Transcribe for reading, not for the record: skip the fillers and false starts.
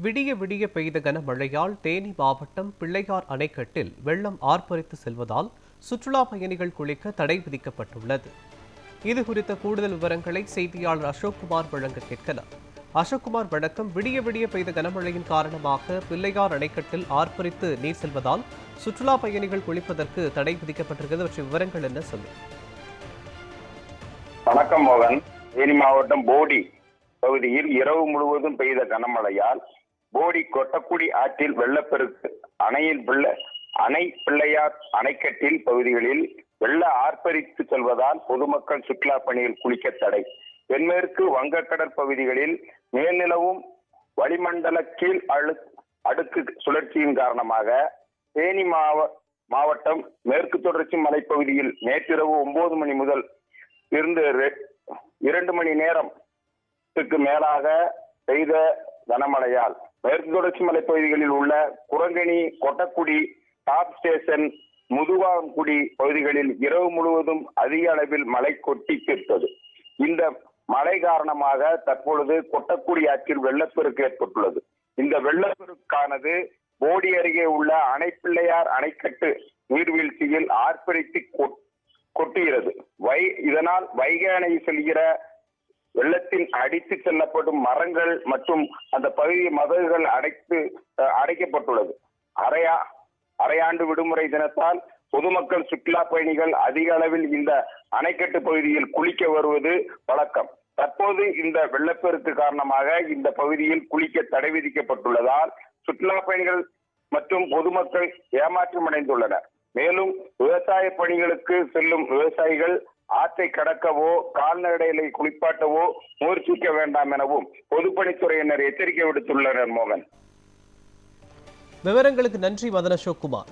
விடிய விடிய பெய்த கனமழையால் தேனி மாவட்டம் பிள்ளையார் அணைக்கட்டில் வெள்ளம் ஆர்ப்பரித்து செல்வதால் சுற்றுலா பயணிகள் குளிக்க தடை விதிக்கப்பட்டுள்ளது. இதுகுறித்த கூடுதல் விவரங்களை செய்தியாளர் அசோக்குமார் வழங்க கேட்கலாம். அசோக்குமார் வணக்கம். விடிய விடிய பெய்த கனமழையின் காரணமாக பிள்ளையார் அணைக்கட்டில் ஆர்ப்பரித்து நீர் செல்வதால் சுற்றுலா பயணிகள் குளிப்பதற்கு தடை விதிக்கப்பட்டிருக்கிறது. அவற்றை விவரங்கள் என்ன சொல்லுங்க? வணக்கம் மோகன். தேனி மாவட்டம் போடி பகுதியில் இரவு முழுவதும் பெய்த கனமழையால் போடி கொட்டக்குடி ஆற்றில் வெள்ளப்பெருக்கு, அணை பிள்ளையார் அணைக்கட்டில் பகுதிகளில் வெள்ள ஆர்ப்பரித்து செல்வதால் பொதுமக்கள் சுற்றுலா பணியில் குளிக்க தடை. தென்மேற்கு வங்கக்கடல் பகுதிகளில் மேல்நிலவும் வளிமண்டல கீழ் அடுக்கு சுழற்சியின் காரணமாக தேனி மாவட்டம் மேற்கு தொடர்ச்சி மலைப்பகுதியில் நேற்றிரவு 9 மணி முதல் இருந்து 2 மணி நேரத்துக்கு மேலாக பெய்த கனமழையால் மேற்கு தொடர்ச்சி மலைப்பகுதிகளில் உள்ள குரங்கணி, கொட்டக்குடி, டாப் ஸ்டேஷன், முதுவாங்குடி பகுதிகளில் இரவு முழுவதும் அதிக அளவில் மழை கொட்டி தீர்த்தது. இந்த மழை காரணமாக தற்பொழுது கொட்டக்குடி ஆற்றில் வெள்ளப்பெருக்கு ஏற்பட்டுள்ளது. இந்த வெள்ளப்பெருக்கானது போடி அருகே உள்ள அணைப்பிள்ளையார் அணைக்கட்டு நீர்வீழ்ச்சியில் ஆர்ப்பரித்து கொட்டுகிறது. இதனால் வைகை அணை செல்கிற வெள்ளத்தில் அடித்து செல்லப்படும் மரங்கள் மற்றும் அந்த பகுதி மதகுகள் அடைக்கப்பட்டுள்ளது. அரையாண்டு விடுமுறை தினத்தால் பொதுமக்கள் சுற்றுலா பயணிகள் அதிக அளவில் இந்த அணைக்கட்டு பகுதியில் குளிக்க வருவது வழக்கம். தற்போது இந்த வெள்ளப்பெருக்கு காரணமாக இந்த பகுதியில் குளிக்க தடை விதிக்கப்பட்டுள்ளதால் சுற்றுலா பயணிகள் மற்றும் பொதுமக்கள் ஏமாற்றம் அடைந்துள்ளனர். மேலும் விவசாய பணிகளுக்கு செல்லும் விவசாயிகள் ஆற்றை கடக்கவோ கால்நடைகளை குளிப்பாட்டவோ முயற்சிக்க வேண்டாம் எனவும் பொதுப்பணித்துறையினர் எச்சரிக்கை விடுத்துள்ளனர். மோகன், விவரங்களுக்கு நன்றி. மதன் அசோக்குமார்.